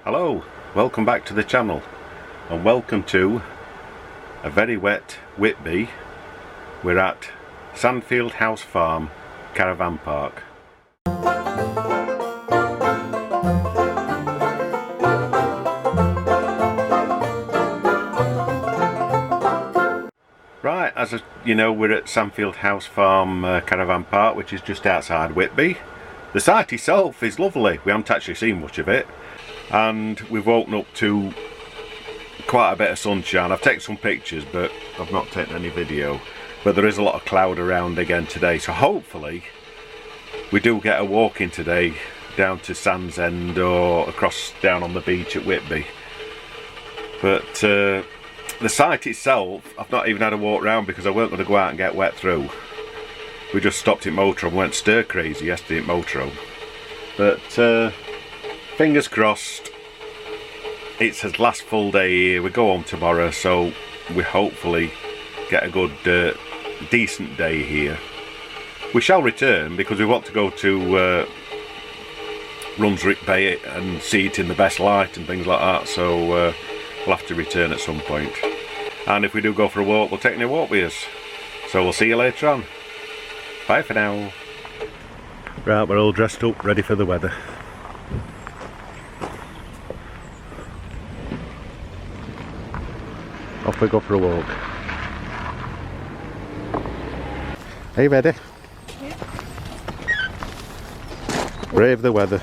Hello, welcome back to the channel and welcome to a very wet Whitby. We're at Sandfield House Farm Caravan Park. Right, as you know, we're at Sandfield House Farm Caravan Park, which is just outside Whitby. The site itself is lovely. We haven't actually seen much of it. And we've woken up to quite a bit of sunshine. I've taken some pictures but I've not taken any video, but there is a lot of cloud around again today, so hopefully we do get a walk in today down to Sandsend or across down on the beach at Whitby. But the site itself, I've not even had a walk around because I weren't going to go out and get wet through. We just stopped at Motorhome and went stir crazy yesterday at Motorhome. But fingers crossed, it's his last full day here. We go home tomorrow, so we hopefully get a good, decent day here. We shall return because we want to go to Runswick Bay and see it in the best light and things like that, so we'll have to return at some point. And if we do go for a walk, we'll take a walk with us. So we'll see you later on. Bye for now. Right, we're all dressed up, ready for the weather. Off we go for a walk. Are you ready? Yeah. Brave the weather.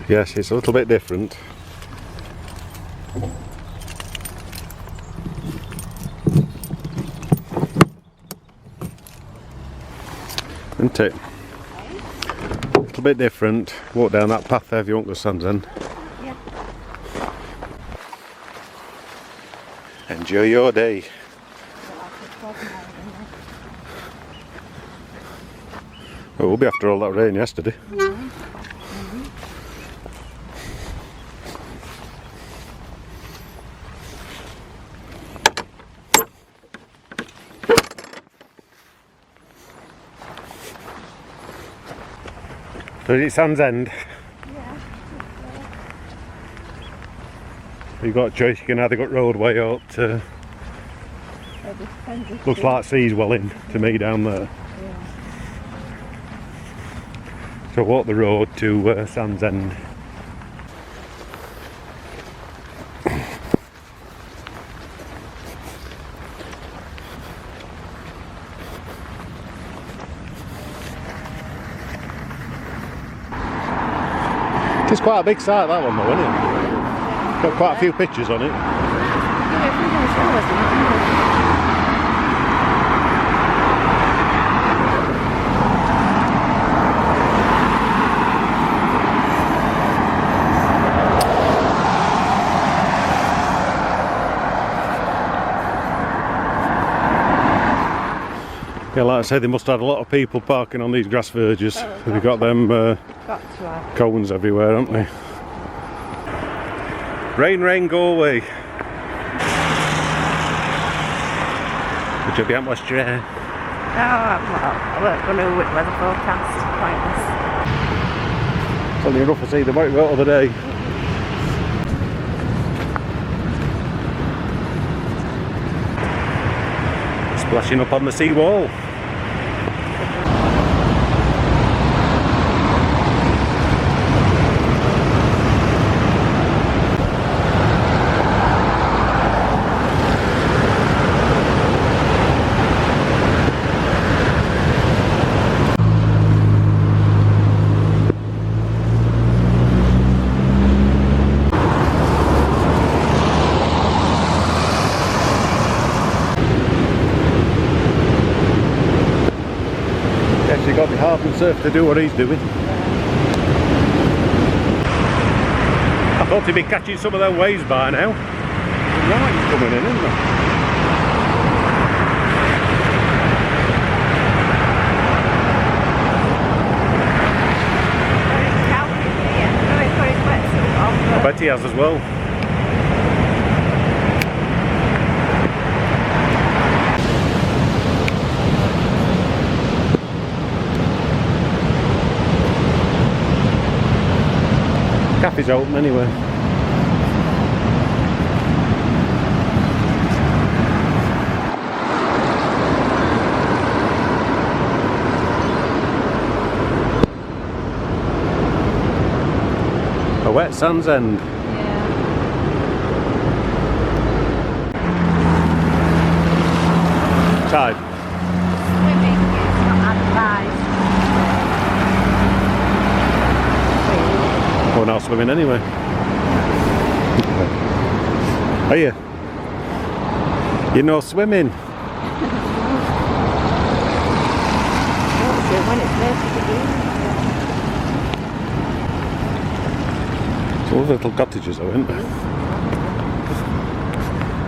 Yes, it's a little bit different. Isn't it? A little bit different. Walk down that path there if you want to Sandsend. Enjoy your day. Oh, we'll be after all that rain yesterday. So is it Sandsend? You've got a choice, you can either go roadway up to, looks like sea's welling to me down there. Yeah. So walk the road to Sandsend. It's quite a big site, that one though, isn't it? Got quite a few pictures on it. Yeah, like I said, they must have had a lot of people parking on these grass verges. They've got them cones everywhere, haven't they? Rain, rain, go away. Would you be at West Chair? No, I weren't going to weather forecast. Pointless. It's only enough to see the what the other day. Splashing up on the sea wall. Got the half and surf to do what he's doing. I thought he'd be catching some of them waves by now. Right, he's coming in, isn't he? I bet he has as well. cafe's open anyway. A wet Sandsend. Tide. Swimming is not advised. We're not swimming anyway. Are you? You're not swimming? When it's 30 degrees. It's all little cottages though, isn't there?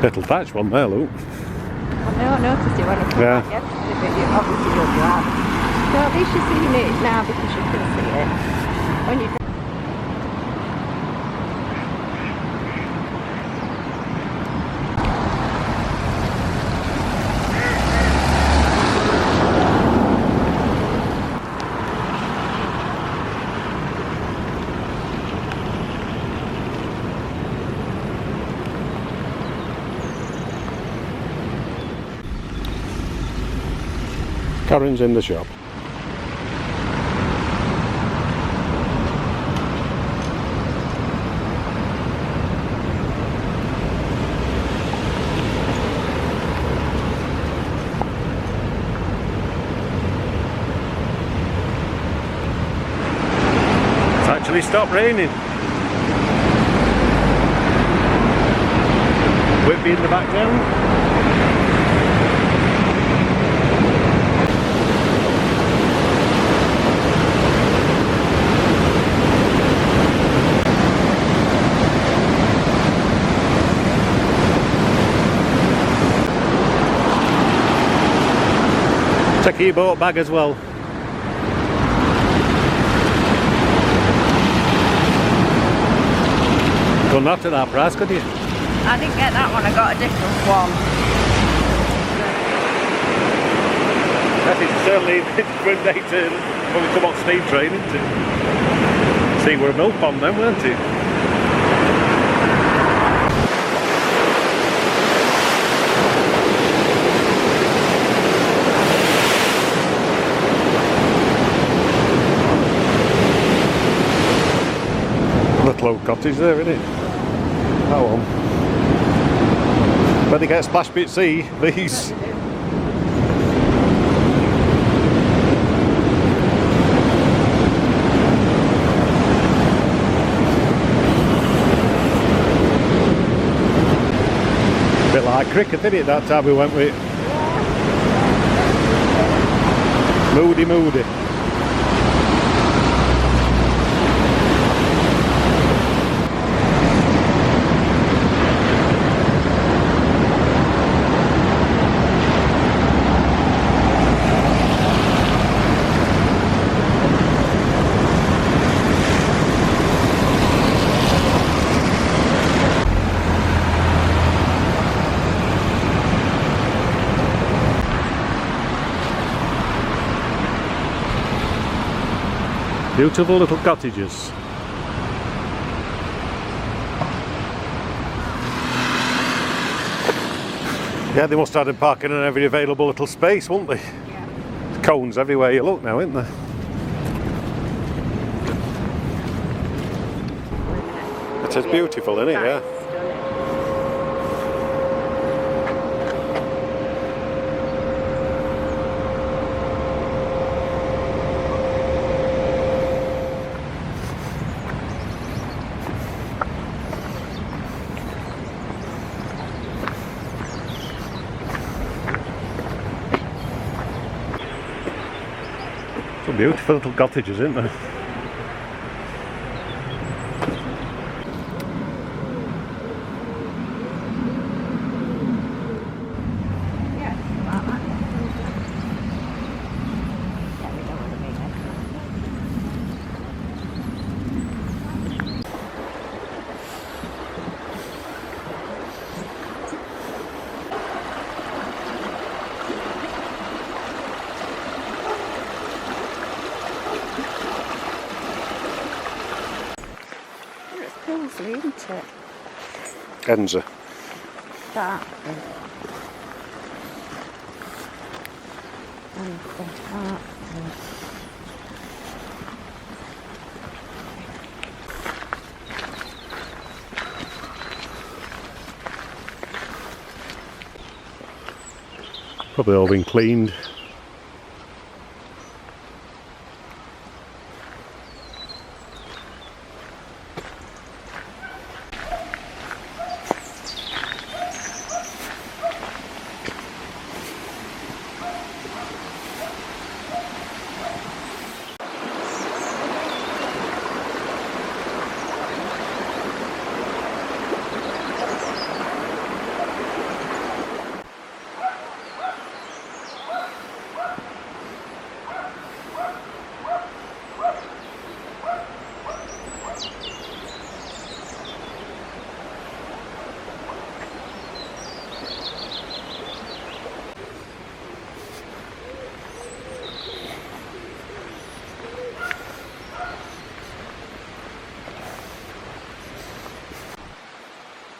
Little thatch one there, look. I noticed it when I came back yesterday, but you obviously don't drive. So at least you're seeing it now because you can see it. When you Karen's in the shop. It's actually stopped raining. Whitby in the background. Check your boat bag as well. Couldn't have to that price, could you? I didn't get that one, I got a different one. That is certainly a different day to when we come on steam train, isn't it? See, we're a milk pond then, weren't it? Little old cottage there, isn't it? That one. But they get splashed bit sea, these. Bit like cricket, isn't it? That time we went with moody. Beautiful little cottages. Yeah, they must have had parking in every available little space, won't they? Yeah. Cones everywhere you look now, isn't there? It is beautiful, isn't it? Yeah. Beautiful little cottages, isn't there? lovely, isn't it? Enza. That. And that. Probably all been cleaned.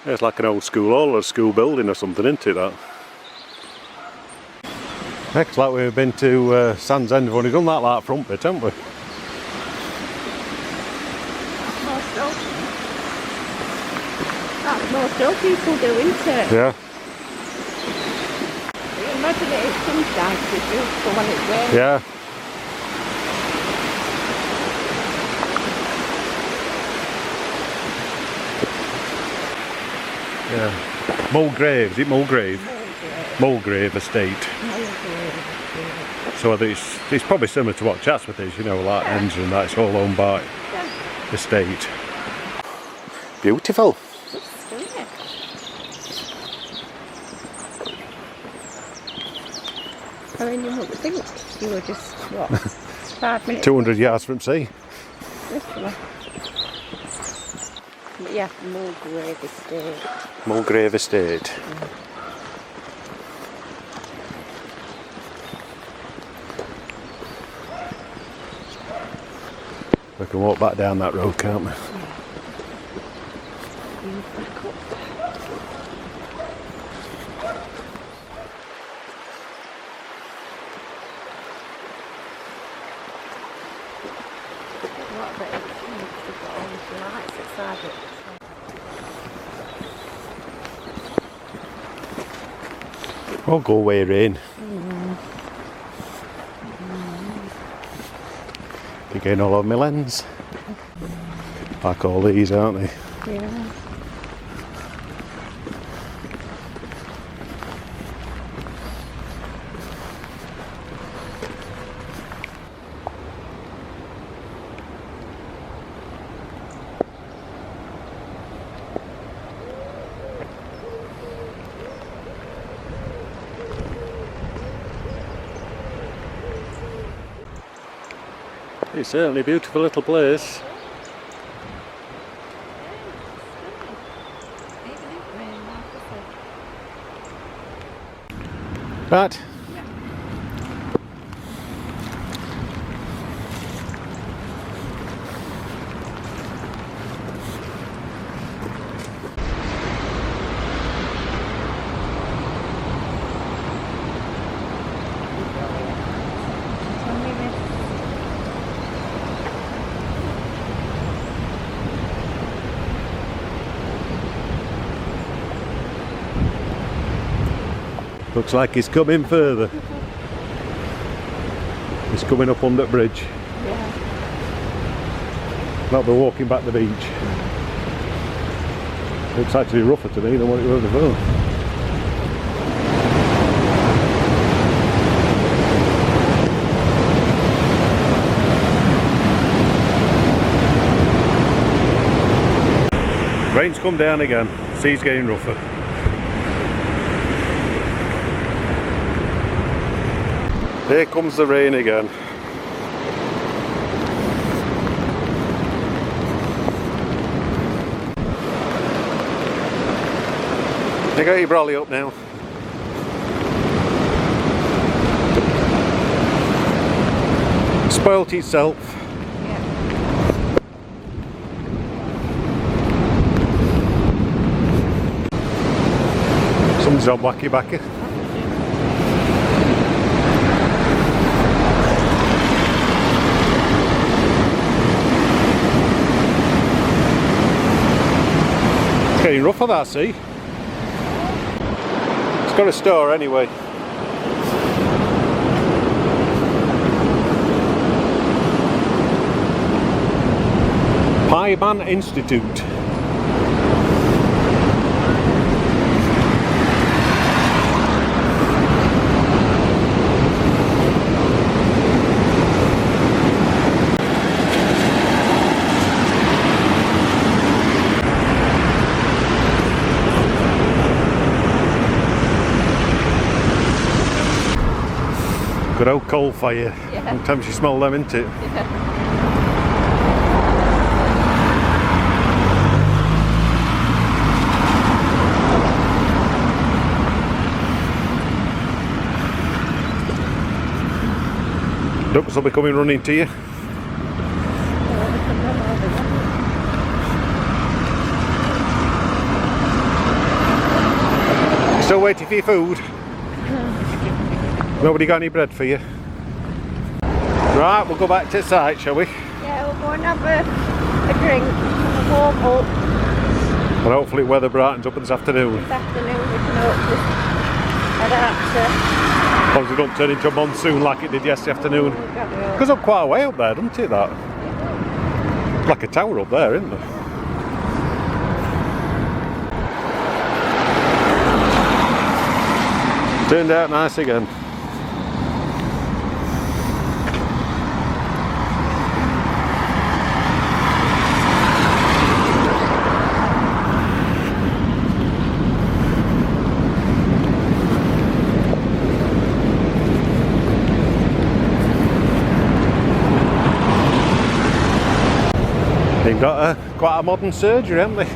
It's like an old school hall or a school building or something, isn't it, that? Looks like we've been to Sandsend. We've only done that like front bit, haven't we? That's more still people do, isn't it? Yeah. You imagine it sometimes it's beautiful when it's raining. Yeah. Yeah. Mulgrave, is it Mulgrave? Mulgrave Estate. So it's probably similar to what Chatsworth is, you know, like Enza and that. It's all owned by estate. Beautiful. I mean, you wouldn't think you were just, what, 5 minutes? 200 yards from sea. Literally. Yeah, Mulgrave Estate. Mulgrave Estate. Yeah. We can walk back down that road, can't we? Back up. What about it? We've got all these lights outside it. I'll go where in. You're getting all over my lens. Like all these, aren't they? Yeah. It's certainly a beautiful little place. Right. Looks like he's coming further. He's coming up on that bridge. Yeah. Not be walking back the beach. Looks actually rougher to me than what it was before. Rain's come down again. Sea's getting rougher. Here comes the rain again. You got your brolly up now. Spoilt itself. Yeah. It's on wacky backy. It's getting rough on that sea. It's got a store anyway. Pieman Institute. Good old coal fire. Yeah. Sometimes you smell them, innit it? Yeah. Ducks will be coming running to you. Still waiting for your food? Nobody got any bread for you? Right, we'll go back to the site, shall we? Yeah, we'll go and have a drink and warm up. And hopefully weather brightens up this afternoon. This afternoon we can hopefully head out to... As long as it don't turn into a monsoon like it did yesterday afternoon. It goes up quite a way up there, doesn't it, that? It's like a tower up there, isn't there? Turned out nice again. They've got quite a modern surgery, haven't they?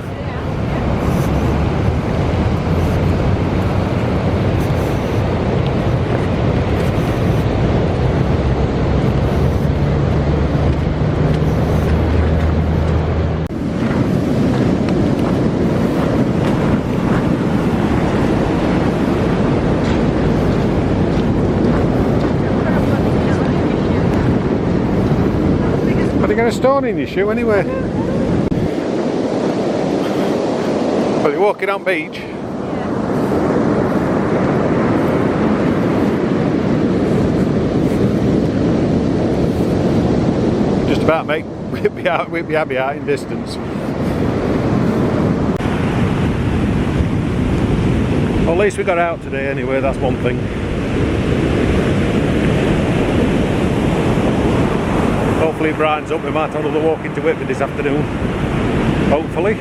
But you got a stone in your shoe anyway. Well, you're walking on beach. Just about make Whitby Abbey out in distance. Well, at least we got out today anyway, that's one thing. Hopefully it brightens up, we might have another walk into Whitby this afternoon. Hopefully.